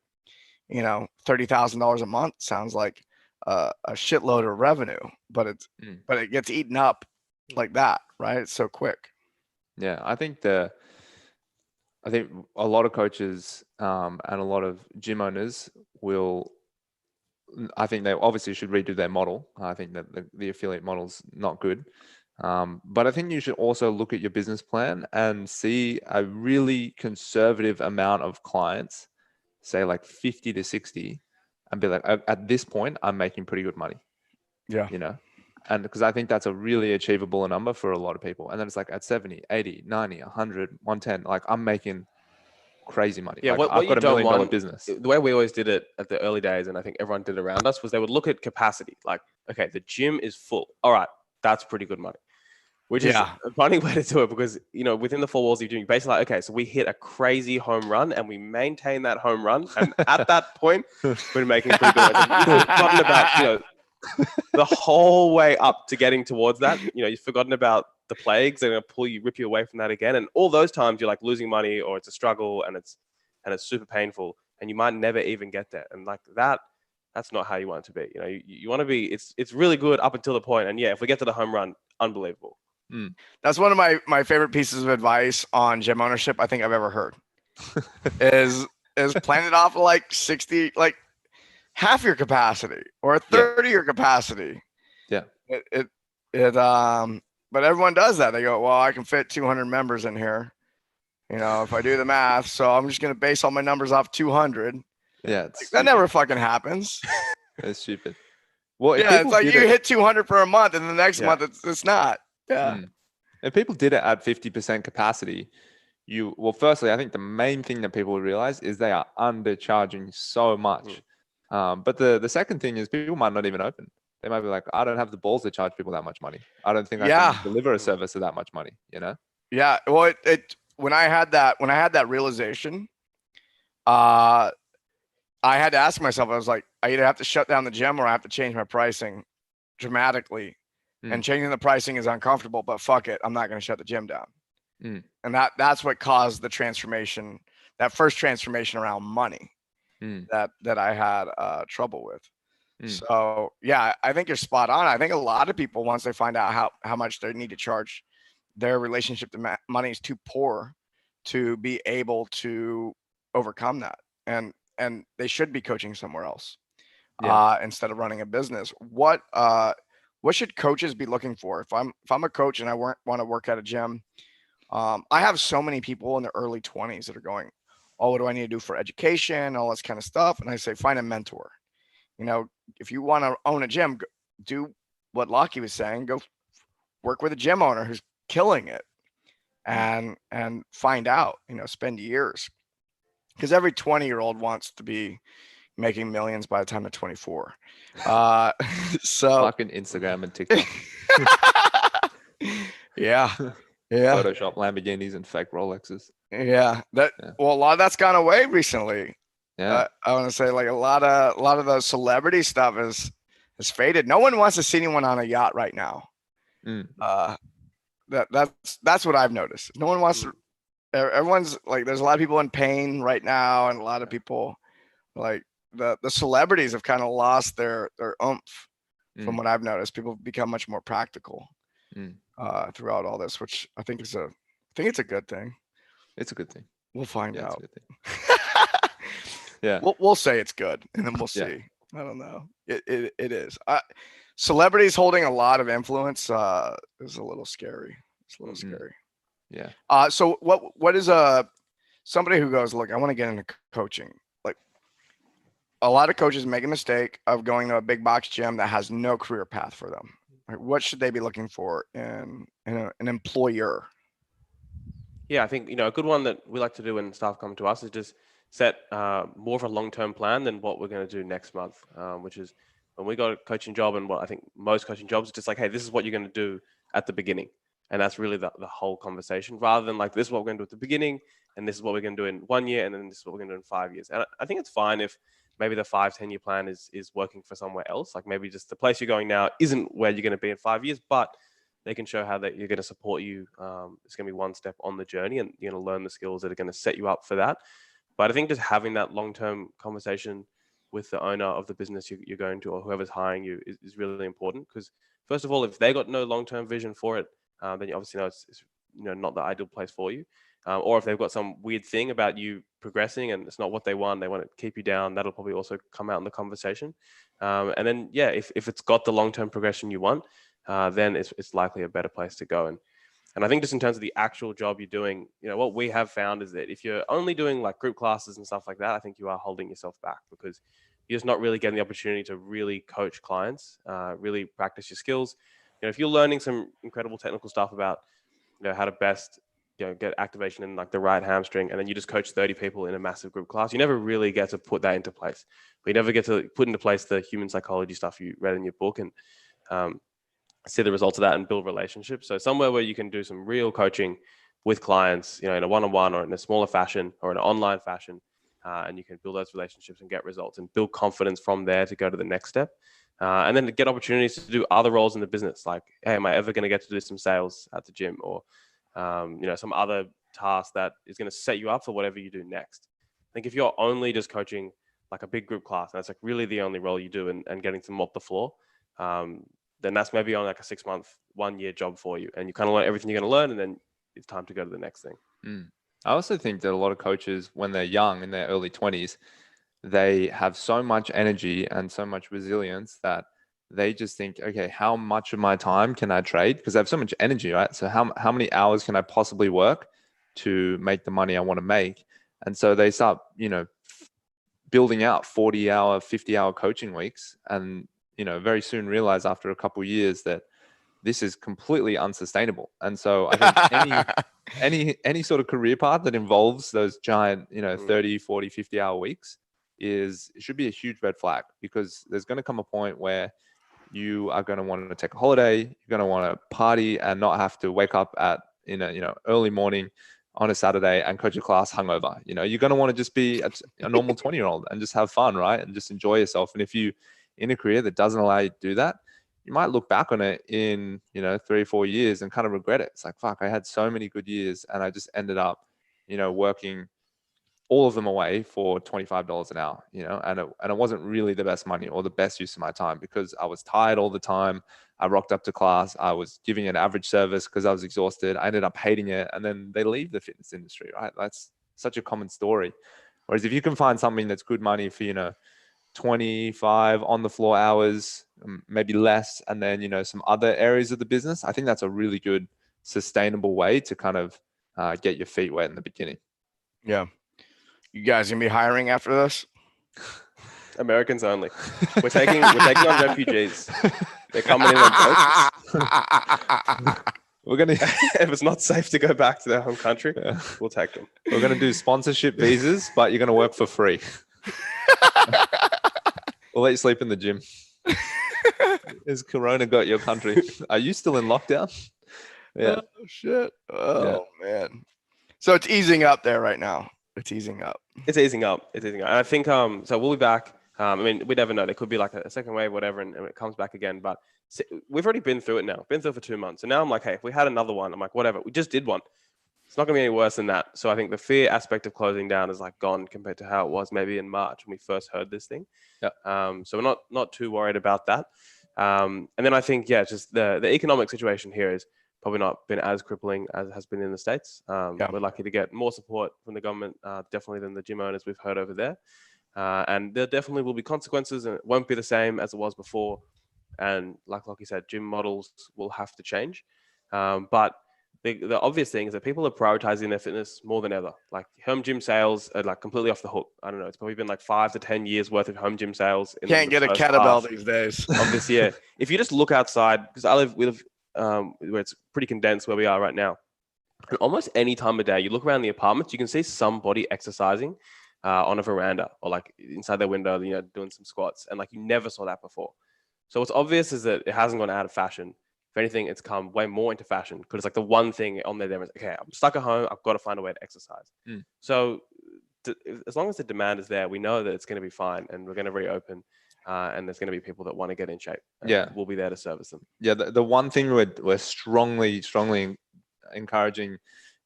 $30,000 a month sounds like a shitload of revenue, but it gets eaten up like that, right? It's so quick. Yeah, I think a lot of coaches and a lot of gym owners I think they obviously should redo their model. I think that the affiliate model's not good. But I think you should also look at your business plan and see a really conservative amount of clients, say like 50 to 60, and be like, at this point, I'm making pretty good money. Yeah. And because I think that's a really achievable number for a lot of people. And then it's like at 70, 80, 90, 100, 110, like I'm making crazy money. Yeah, like I've got $1 million business. The way we always did it at the early days, and I think everyone did it around us, was they would look at capacity. Like, okay, the gym is full. All right, that's pretty good money. Which is a funny way to do it because, within the four walls you're doing, basically like, okay, so we hit a crazy home run and we maintain that home run. And at that point, we're making pretty good money. You've forgotten about, the whole way up to getting towards that. You've forgotten about the plagues are going to rip you away from that again. And all those times you're like losing money or it's a struggle and it's super painful and you might never even get there. And like that's not how you want it to be. You know, you want to be, it's really good up until the point. And yeah, if we get to the home run, unbelievable. That's one of my favorite pieces of advice on gym ownership I think I've ever heard is plan it off like 60, like half your capacity or a third of your capacity. Yeah. But everyone does that. They go, well, I can fit 200 members in here, you know, if I do the math. So I'm just going to base all my numbers off 200. Yeah. Like, that never fucking happens. It's stupid. Well, yeah, it's like you hit 200 for a month and the next month it's not. Yeah. If people did it at 50% capacity, firstly, I think the main thing that people would realize is they are undercharging so much. But the second thing is people might not even open. They might be like, I don't have the balls to charge people that much money. I don't think I can deliver a service for that much money, you know? Yeah. Well, when I had that realization, I had to ask myself, I was like, I either have to shut down the gym or I have to change my pricing dramatically. And changing the pricing is uncomfortable, but fuck it. I'm not going to shut the gym down. And that's what caused the transformation, that first transformation around money that I had trouble with. So yeah, I think you're spot on. I think a lot of people, once they find out how much they need to charge, their relationship to money is too poor to be able to overcome that. And they should be coaching somewhere else instead of running a business. What should coaches be looking for? If I'm a coach and I want to work at a gym, I have so many people in their early 20s that are going, oh, what do I need to do for education, all this kind of stuff. And I say, find a mentor. You know, if you want to own a gym, do what Lockie was saying, go work with a gym owner who's killing it and find out, you know, spend years. Because every 20-year-old wants to be making millions by the time they're 24. So fucking Instagram and TikTok. yeah. Photoshop Lamborghinis and fake Rolexes. Yeah. Well, a lot of that's gone away recently. Yeah. I want to say like a lot of the celebrity stuff has faded. No one wants to see anyone on a yacht right now. That's what I've noticed. No one wants to. Everyone's like, there's a lot of people in pain right now, and a lot of people like the celebrities have kind of lost their oomph. From what I've noticed, people have become much more practical throughout all this, which I think it's a good thing. It's a good thing. We'll find out. Yeah. We'll say it's good, and then we'll see. Yeah. I don't know. It is. Celebrities holding a lot of influence is a little scary. It's a little scary. Yeah. So what is somebody who goes, look, I want to get into coaching. Like, a lot of coaches make a mistake of going to a big box gym that has no career path for them. Like, what should they be looking for in an employer? Yeah, I think, you know, a good one that we like to do when staff come to us is just set more of a long-term plan than what we're going to do next month, which is when we got a coaching job, and what I think most coaching jobs is just like, hey, this is what you're going to do at the beginning. And that's really the whole conversation, rather than like, this is what we're going to do at the beginning, and this is what we're going to do in 1 year, and then this is what we're going to do in 5 years. And I think it's fine if maybe the 5-10 year plan is working for somewhere else. Like maybe just the place you're going now isn't where you're going to be in 5 years, but they can show how that you're going to support you. It's going to be one step on the journey, and you're going to learn the skills that are going to set you up for that. But I think just having that long-term conversation with the owner of the business you're going to, or whoever's hiring you, is really important. Because first of all, if they got no long-term vision for it, then you obviously know it's not the ideal place for you. Or if they've got some weird thing about you progressing and it's not what they want to keep you down, that'll probably also come out in the conversation. And then, yeah, if it's got the long-term progression you want, then it's likely a better place to go. And I think just in terms of the actual job you're doing, what we have found is that if you're only doing like group classes and stuff like that, I think you are holding yourself back, because you're just not really getting the opportunity to really coach clients, really practice your skills. If you're learning some incredible technical stuff about, how to best, get activation in like the right hamstring, and then you just coach 30 people in a massive group class, you never really get to put that into place. But you never get to put into place the human psychology stuff you read in your book and see the results of that and build relationships. So somewhere where you can do some real coaching with clients, in a one-on-one or in a smaller fashion or in an online fashion, and you can build those relationships and get results and build confidence from there to go to the next step. and then to get opportunities to do other roles in the business. Like, hey, am I ever going to get to do some sales at the gym, or some other task that is going to set you up for whatever you do next. I think if you're only just coaching like a big group class, and that's like really the only role you do, and getting to mop the floor, then that's maybe on like a 6-month, 1-year job for you, and you kind of learn everything you're going to learn, and then it's time to go to the next thing. I also think that a lot of coaches, when they're young, in their early 20s, they have so much energy and so much resilience that they just think, okay, how much of my time can I trade? Because they have so much energy, right? So how many hours can I possibly work to make the money I want to make? And so they start, building out 40-hour, 50-hour coaching weeks, and very soon realize after a couple of years that this is completely unsustainable. And so I think any sort of career path that involves those giant 30, 40, 50-hour weeks should be a huge red flag, because there's going to come a point where you are going to want to take a holiday, you're going to want to party and not have to wake up at early morning on a Saturday and coach a class hungover. You're going to want to just be a normal 20-year-old and just have fun, right? And just enjoy yourself. And if you in a career that doesn't allow you to do that, you might look back on it in 3 or 4 years and kind of regret it. It's like, fuck, I had so many good years and I just ended up working all of them away for $25 an hour, and it wasn't really the best money or the best use of my time, because I was tired all the time. I rocked up to class, I was giving an average service because I was exhausted. I ended up hating it, and then they leave the fitness industry, right? That's such a common story. Whereas if you can find something that's good money for 25 on the floor hours, maybe less, and then some other areas of the business, I think that's a really good sustainable way to kind of get your feet wet in the beginning. Yeah. You guys gonna be hiring after this? Americans only. We're taking on refugees. They're coming in on boats. We're gonna if it's not safe to go back to their home country, we'll take them. We're gonna do sponsorship visas, but you're gonna work for free. We'll let you sleep in the gym. Has Corona got your country? Are you still in lockdown? Yeah. Oh, shit. Oh man. So it's easing up there right now. It's easing up. And I think so we'll be back. We never know. There could be like a second wave, whatever, and it comes back again. But we've already been through it now. Been through it for 2 months. And now I'm like, hey, if we had another one, I'm like, whatever. We just did one. It's not going to be any worse than that. So I think the fear aspect of closing down is like gone compared to how it was maybe in March when we first heard this thing. Yeah. So we're not too worried about that. And then I think, just the economic situation here is probably not been as crippling as it has been in the States. We're lucky to get more support from the government, definitely, than the gym owners we've heard over there. And there definitely will be consequences, and it won't be the same as it was before. And like Lockie said, gym models will have to change. But the obvious thing is that people are prioritizing their fitness more than ever. Like home gym sales are like completely off the hook. I don't know. It's probably been like 5 to 10 years worth of home gym sales. Can't get a kettlebell these days. Of this year. If you just look outside, because we live where it's pretty condensed where we are right now. And almost any time of day, you look around the apartments, you can see somebody exercising on a veranda or like inside their window, doing some squats. And like you never saw that before. So what's obvious is that it hasn't gone out of fashion. If anything, it's come way more into fashion, because it's like the one thing on there is, okay, I'm stuck at home. I've got to find a way to exercise. So as long as the demand is there, we know that it's going to be fine, and we're going to reopen. And there's going to be people that want to get in shape. We'll be there to service them. Yeah, the one thing we're strongly encouraging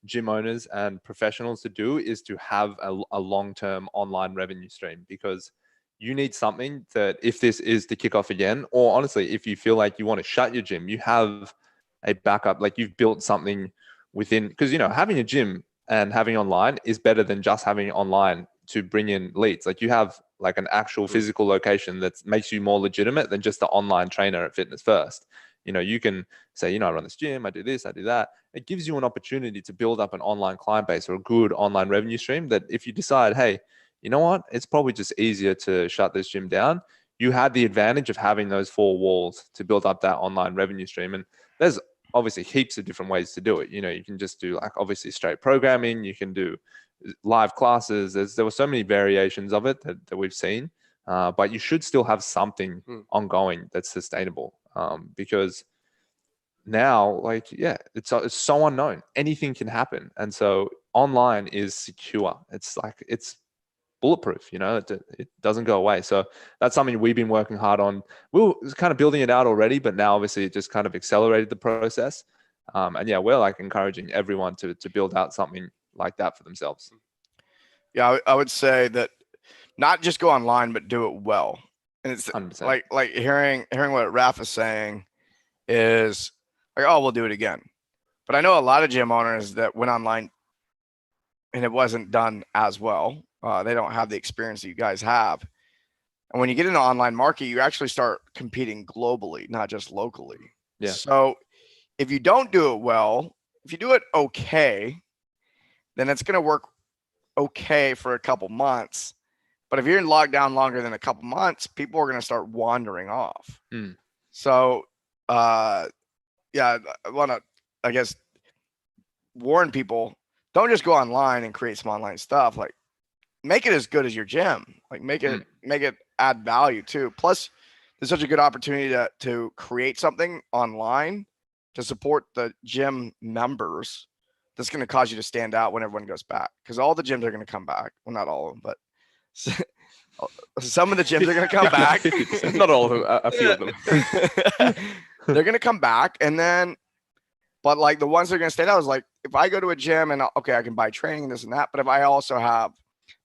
gym owners and professionals to do is to have a long-term online revenue stream, because you need something that if this is to kick off again, or honestly, if you feel like you want to shut your gym, you have a backup, like you've built something within, because having a gym and having online is better than just having online to bring in leads. Like you have like an actual physical location that makes you more legitimate than just the online trainer at Fitness First. You can say, I run this gym, I do this, I do that. It gives you an opportunity to build up an online client base or a good online revenue stream that if you decide, hey, you know what, it's probably just easier to shut this gym down, you have the advantage of having those 4 walls to build up that online revenue stream. And there's obviously heaps of different ways to do it. You can just do like obviously straight programming, you can do live classes. There were so many variations of it that we've seen, but you should still have something ongoing that's sustainable, because now, it's so unknown. Anything can happen, and so online is secure. It's bulletproof. It doesn't go away. So that's something we've been working hard on. We were kind of building it out already, but now obviously it just kind of accelerated the process. And yeah, we're like encouraging everyone to build out something like that for themselves. Yeah, I would say that not just go online, but do it well. And it's 100%. like hearing what Raf is saying is like, oh, we'll do it again. But I know a lot of gym owners that went online and it wasn't done as well. They don't have the experience that you guys have. And when you get into online market, you actually start competing globally, not just locally. Yeah. So if you don't do it well, if you do it okay, then it's going to work okay for a couple months. But if you're in lockdown longer than a couple months, people are going to start wandering off. So, yeah, I want to, I guess, warn people, don't just go online and create some online stuff. Like, make it as good as your gym. Like, make it add value too. Plus, there's such a good opportunity to create something online to support the gym members that's going to cause you to stand out when everyone goes back. Because all the gyms are going to come back. Well, not all of them, but some of the gyms are going to come back. Not all of them, a few of them. They're going to come back. And then, but like the ones that are going to stand out is like, if I go to a gym and okay, I can buy training, this and that. But if I also have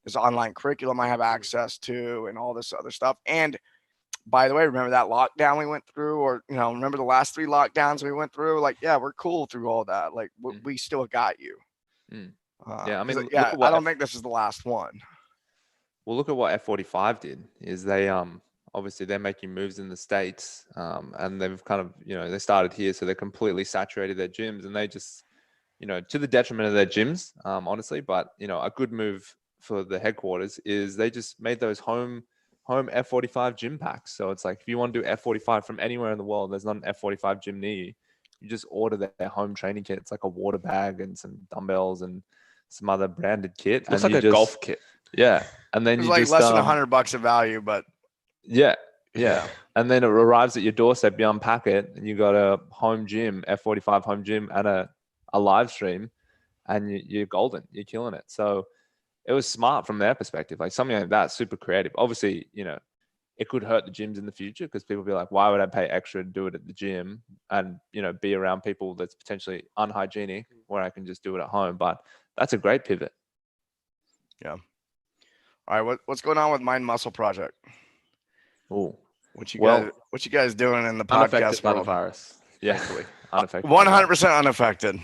this online curriculum I have access to and all this other stuff. And by the way, remember that lockdown we went through, or, remember the last 3 lockdowns we went through? Like, yeah, we're cool through all that. Like, we still got you. Yeah, I mean, yeah, I don't think this is the last one. Well, look at what F45 did. Is they obviously they're making moves in the States, and they've kind of they started here, so they're completely saturated their gyms, and they just to the detriment of their gyms, honestly. But a good move for the headquarters is they just made those home F45 gym packs. So it's like if you want to do F45 from anywhere in the world, there's not an F45 gym near you. You just order their home training kit. It's like a water bag and some dumbbells and some other branded kit. Looks like a golf kit. Yeah, and then it's you like just less than $100 of value, but yeah. And then it arrives at your doorstep. You unpack it, and you got a home gym, F45 home gym, and a live stream, and you're golden. You're killing it. So it was smart from their perspective. Like something like that, super creative. Obviously, it could hurt the gyms in the future because people be like, why would I pay extra to do it at the gym and be around people that's potentially unhygienic where I can just do it at home? But that's a great pivot. Yeah. All right, what's going on with Mind Muscle Project? Oh, what you guys doing in the podcast by the world? virus? Yeah, unaffected. 100% unaffected.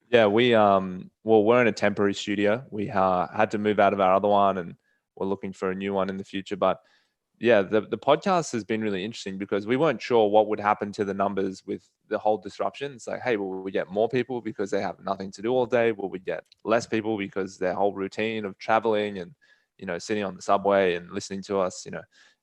Yeah, we're in a temporary studio. We had to move out of our other one, and we're looking for a new one in the future. But yeah, the podcast has been really interesting because we weren't sure what would happen to the numbers with the whole disruption. It's like, hey, will we get more people because they have nothing to do all day? Will we get less people because their whole routine of traveling and sitting on the subway and listening to us,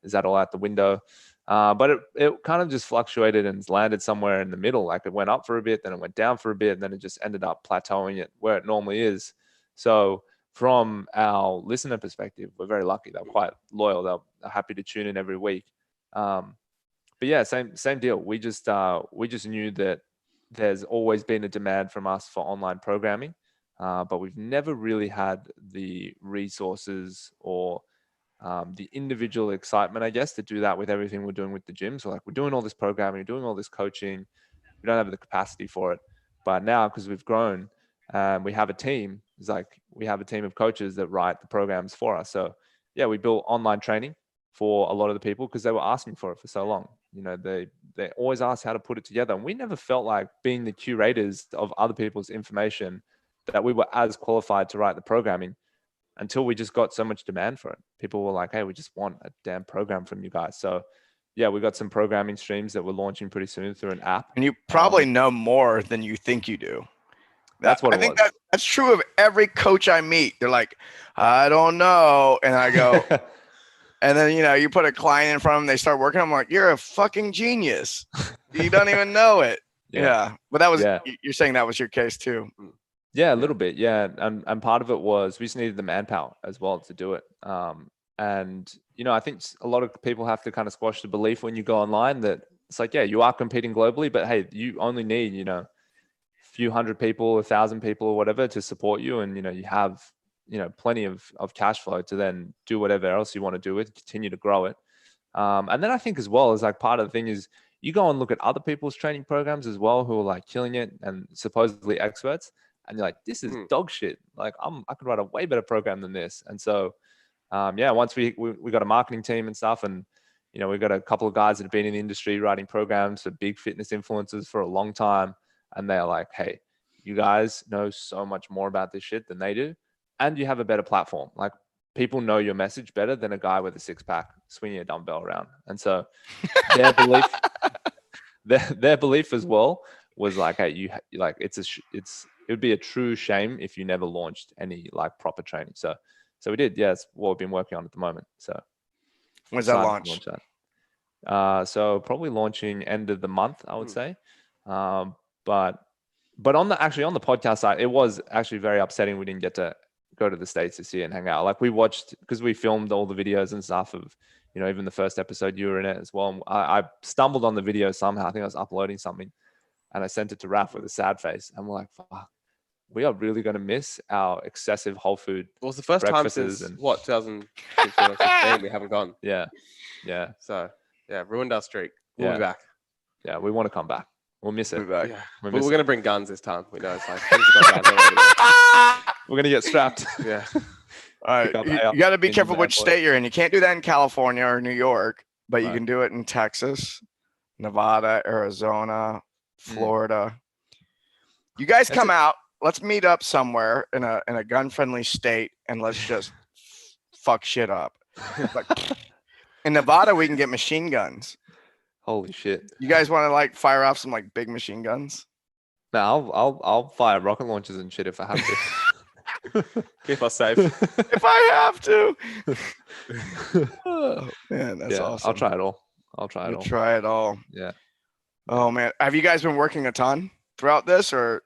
is that all out the window? But it kind of just fluctuated and landed somewhere in the middle. Like it went up for a bit, then it went down for a bit, and then it just ended up plateauing it where it normally is. So from our listener perspective, we're very lucky. They're quite loyal. They're happy to tune in every week. But yeah, same deal. We just knew that there's always been a demand from us for online programming, but we've never really had the resources or the individual excitement, I guess, to do that with everything we're doing with the gym. So like we're doing all this programming, we're doing all this coaching. We don't have the capacity for it. But now, because we've grown, we have a team. It's like we have a team of coaches that write the programs for us. So yeah, we built online training for a lot of the people because they were asking for it for so long. They always asked how to put it together. And we never felt like being the curators of other people's information that we were as qualified to write the programming until we just got so much demand for it. People were like, hey, we just want a damn program from you guys. So yeah, we got some programming streams that we're launching pretty soon through an app. And you probably know more than you think you do. That's what I think that's true of every coach I meet. They're like, I don't know. And I go, and then, you put a client in front of them, they start working. I'm like, you're a fucking genius. You don't even know it. Yeah. But you're saying that was your case too. Yeah, a little bit. Yeah. And part of it was we just needed the manpower as well to do it. And, I think a lot of people have to kind of squash the belief when you go online that it's like, yeah, you are competing globally, but hey, you only need, a few hundred people, 1,000 people or whatever to support you. And, you have plenty of cash flow to then do whatever else you want to do with, continue to grow it. And then I think as well as like part of the thing is you go and look at other people's training programs as well who are like killing it and supposedly experts, and you're like, this is dog shit. Like I could write a way better program than this. And so once we got a marketing team and stuff, and we've got a couple of guys that have been in the industry writing programs for big fitness influencers for a long time, and they're like, hey, you guys know so much more about this shit than they do, and you have a better platform. Like people know your message better than a guy with a six-pack swinging a dumbbell around. And so their belief their belief as well was like, hey, it would be a true shame if you never launched any like proper training. So we did. Yeah, it's what we've been working on at the moment. So when's that launch? So probably launching end of the month, I would say. But on the podcast side, it was actually very upsetting we didn't get to go to the States this year and hang out. Like we watched, because we filmed all the videos and stuff of, even the first episode you were in it as well. And I stumbled on the video somehow. I think I was uploading something and I sent it to Raph with a sad face. And we're like, fuck, we are really going to miss our excessive whole food. Well, it's the first time since 2015 or 16 we haven't gone. Yeah. So ruined our streak. We'll be back. Yeah, we want to come back. We'll miss it. Back. Yeah. We're going to bring guns this time. We know it's like things have gone down. We're going to get strapped. Yeah. All right. You got to be careful which state you're in. You can't do that in California or New York, but you can do it in Texas, Nevada, Arizona, Florida. You guys come out. Let's meet up somewhere in a gun-friendly state, and let's just fuck shit up. Like, in Nevada, we can get machine guns. Holy shit! You guys want to like fire off some like big machine guns? No, I'll fire rocket launchers and shit if I have to. Keep us safe. If I have to. Oh, man, that's awesome. I'll try it all. Try it all. Yeah. Oh man, have you guys been working a ton throughout this, or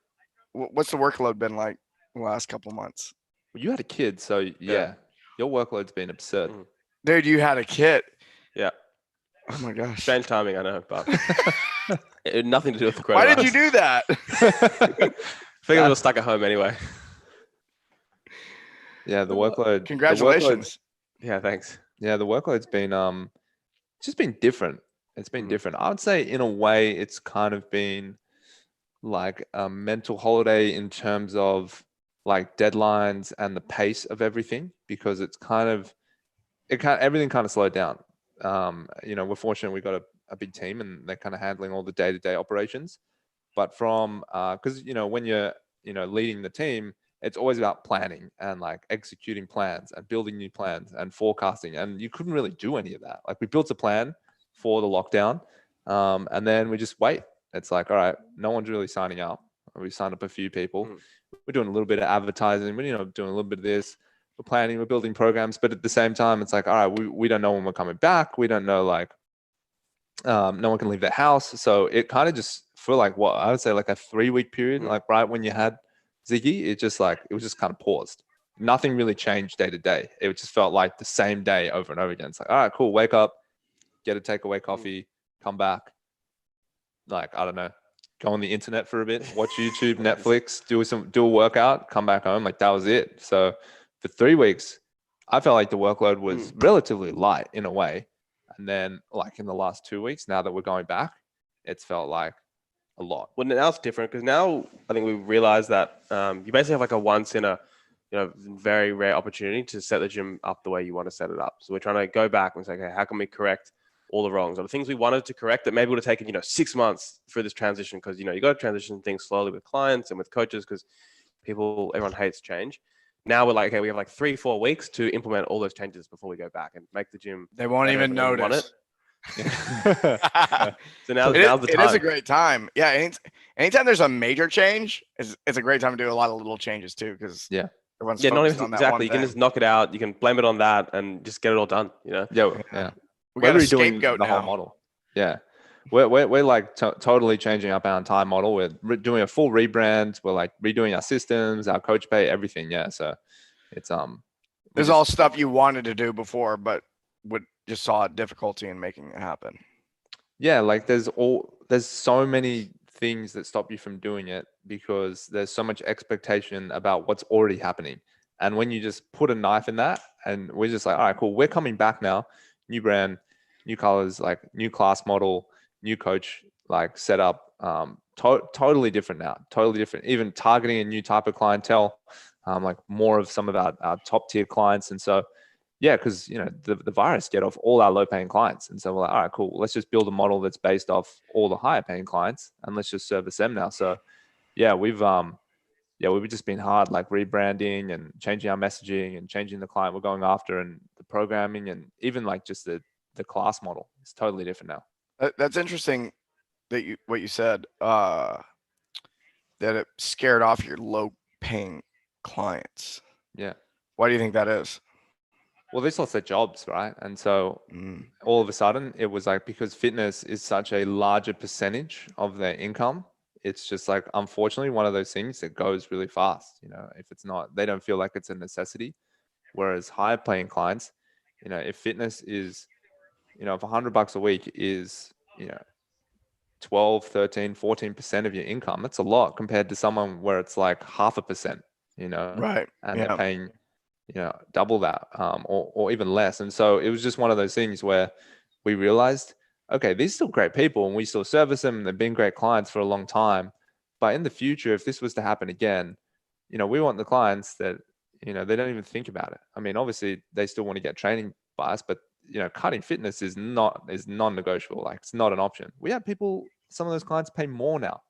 what's the workload been like the last couple of months? Well, you had a kid, so yeah, your workload's been absurd. Dude, you had a kid. Yeah. Oh my gosh. Strange timing, I know, but it had nothing to do with the coronavirus. Why did you do that? Figured we were stuck at home anyway. Yeah, the workload. Congratulations. Yeah, thanks. Yeah, the workload's been it's just been different. It's been different. I would say in a way it's kind of been like a mental holiday in terms of like deadlines and the pace of everything, because it's everything kind of slowed down. We're fortunate we got a big team and they're kind of handling all the day-to-day operations. But from because when you're leading the team, it's always about planning and like executing plans and building new plans and forecasting. And you couldn't really do any of that. Like we built a plan for the lockdown, and then we just wait. It's like, all right, no one's really signing up. We signed up a few people. We're doing a little bit of advertising. We're doing a little bit of this. We're planning. We're building programs. But at the same time, it's like, all right, we don't know when we're coming back. We don't know no one can leave their house. So it kind of just for like what I would say like a 3-week period, like right when you had Ziggy, it was just kind of paused. Nothing really changed day to day. It just felt like the same day over and over again. It's like, all right, cool. Wake up, get a takeaway coffee, come back. Like, I don't know, go on the internet for a bit, watch YouTube, Netflix, do a workout, come back home. Like that was it. So for 3 weeks, I felt like the workload was relatively light in a way. And then like in the last 2 weeks, now that we're going back, it's felt like a lot. Well, now it's different because now I think we realize that you basically have like a once in a very rare opportunity to set the gym up the way you want to set it up. So we're trying to go back and say, okay, how can we correct all the wrongs or the things we wanted to correct that maybe would have taken 6 months through this transition, because you got to transition things slowly with clients and with coaches because everyone hates change. Now we're like, okay, we have like 3-4 weeks to implement all those changes before we go back and make the gym. They won't even notice. So now's the time. It is a great time. Yeah. Anytime there's a major change, it's a great time to do a lot of little changes too. Because everyone's not even exactly. You can just knock it out. You can blame it on that and just get it all done. Yeah. We got a scapegoat now. Whole model. Yeah. We're like totally changing up our entire model. We're doing a full rebrand. We're like redoing our systems, our coach pay, everything. Yeah. So it's there's all stuff you wanted to do before, but just saw a difficulty in making it happen. Yeah, like there's so many things that stop you from doing it because there's so much expectation about what's already happening. And when you just put a knife in that, and we're just like, all right, cool, we're coming back now, new brand, new colors, like new class model, new coach, like setup, totally different now, totally different. Even targeting a new type of clientele, like more of some of our top tier clients. And so, yeah, because the virus get off all our low paying clients, and so we're like, all right, cool, let's just build a model that's based off all the higher paying clients, and let's just service them now. So, yeah, we've just been hard, like rebranding and changing our messaging and changing the client we're going after, and the programming, and even like just the class model is totally different now. That's interesting that what you said, that it scared off your low paying clients. Yeah. Why do you think that is? Well, they lost their jobs, right? And so all of a sudden it was like, because fitness is such a larger percentage of their income, it's just like, unfortunately, one of those things that goes really fast. If it's not, they don't feel like it's a necessity. Whereas higher paying clients, if fitness is, if $100 a week is, 12, 13, 14% of your income, that's a lot compared to someone where it's like 0.5%, Right. and they're paying, double that, or even less. And so it was just one of those things where we realized, okay, these are still great people and we still service them and they've been great clients for a long time. But in the future, if this was to happen again, we want the clients that, they don't even think about it. I mean, obviously they still want to get training by us, but cutting fitness is non-negotiable. Like, it's not an option. We have people, some of those clients pay more now.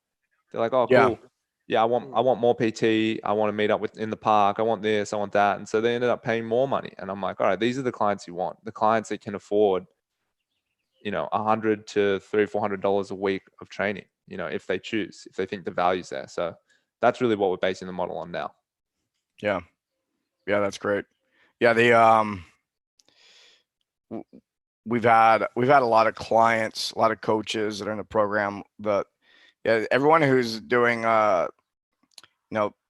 They're like, oh, cool. Yeah, I want more PT. I want to meet up in the park. I want this, I want that. And so they ended up paying more money. And I'm like, all right, these are the clients you want. The clients that can afford, $100 to $300, $400 a week of training, if they choose, if they think the value's there. So that's really what we're basing the model on now. Yeah. Yeah, that's great. Yeah, we've had a lot of clients, a lot of coaches that are in the program that, everyone who's doing,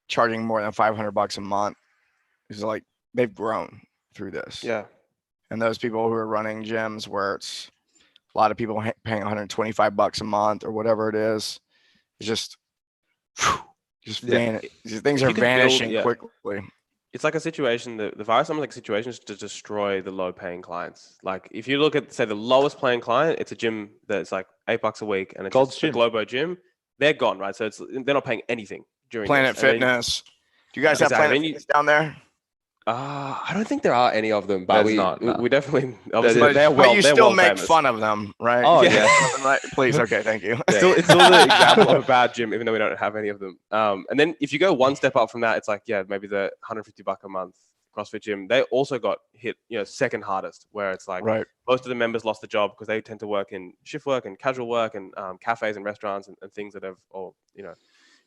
charging more than $500 a month is like, they've grown through this. Yeah. And those people who are running gyms where it's a lot of people paying $125 a month or whatever it is, it's just things are vanishing quickly. It's like a situation, the virus, like situations to destroy the low paying clients. Like if you look at, say, the lowest paying client, it's a gym that's like $8 a week and it's just a Globo gym. They're gone, right? So they're not paying anything during Planet Fitness. Do you guys have Planet Fitness down there? I don't think there are any of them, but we definitely, obviously, but you still make fun of them, right? Oh yeah. Right? Please, okay, thank you. It's still the example of a bad gym, even though we don't have any of them. And then if you go one step up from that, it's like, maybe the $150 a month CrossFit gym, they also got hit, second hardest, where it's like most of the members lost the job because they tend to work in shift work and casual work and cafes and restaurants and things that have, or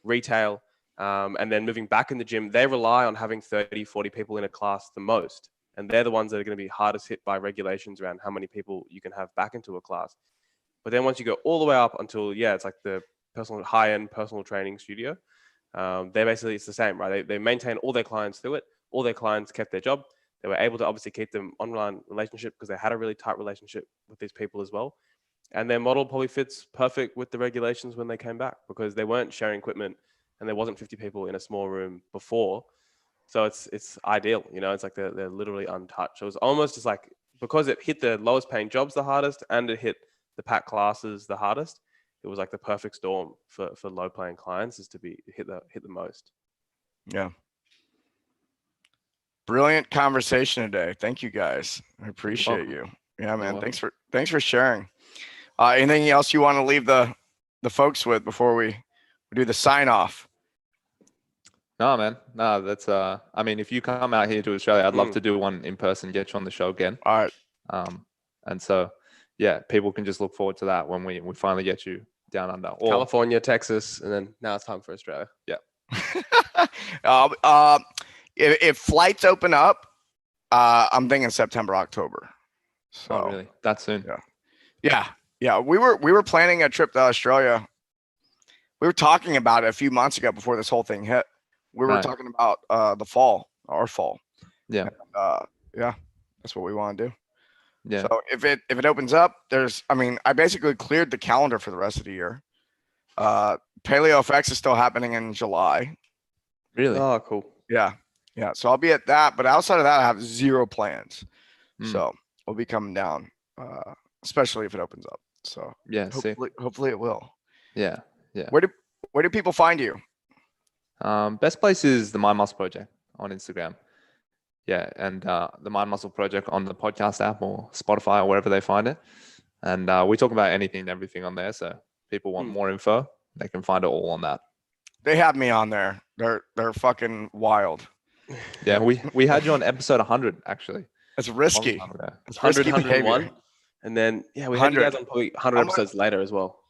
retail. And then moving back in the gym, they rely on having 30, 40 people in a class the most. And they're the ones that are going to be hardest hit by regulations around how many people you can have back into a class. But then once you go all the way up until, it's like the high-end personal training studio, it's the same, right? They maintain all their clients through it. All their clients kept their job. They were able to obviously keep them online relationship because they had a really tight relationship with these people as well. And their model probably fits perfect with the regulations when they came back because they weren't sharing equipment and there wasn't 50 people in a small room before. So it's ideal, it's like they're literally untouched. So it was almost just like, because it hit the lowest paying jobs the hardest and it hit the packed classes the hardest, it was like the perfect storm for low paying clients is to be hit the most. Yeah. Brilliant conversation today. Thank you guys. I appreciate you. Yeah, man. Thanks for sharing. Anything else you want to leave the folks with before we do the sign off? No, man. No, that's I mean, if you come out here to Australia, I'd love to do one in person, get you on the show again. All right. And so people can just look forward to that when we finally get you down under. California, Texas, and then now it's time for Australia. Yeah. If flights open up, I'm thinking September, October. So really? That soon? Yeah. We were planning a trip to Australia. We were talking about it a few months ago before this whole thing hit. We were talking about our fall. Yeah. And, that's what we want to do. Yeah. So if it opens up, I basically cleared the calendar for the rest of the year. Paleo FX is still happening in July. Really? Oh, cool. Yeah. Yeah, so I'll be at that, but outside of that, I have zero plans. Mm. So we'll be coming down, especially if it opens up. So Yeah, sick. hopefully it will. Yeah, yeah. Where do people find you? Best place is the Mind Muscle Project on Instagram. Yeah, and the Mind Muscle Project on the podcast app or Spotify or wherever they find it. And we talk about anything and everything on there. So people want more info, they can find it all on that. They have me on there. They're fucking wild. Yeah, we had you on episode 100 actually. It's risky. It's 100, 101. And then, we had you guys on probably 100 episodes later as well.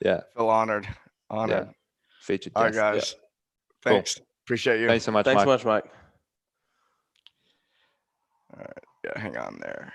Yeah. Feel honored. Yeah. Featured guest. All right, guys. Yeah. Thanks. Cool. Appreciate you. Thanks so much, Mike. All right. Yeah, hang on there.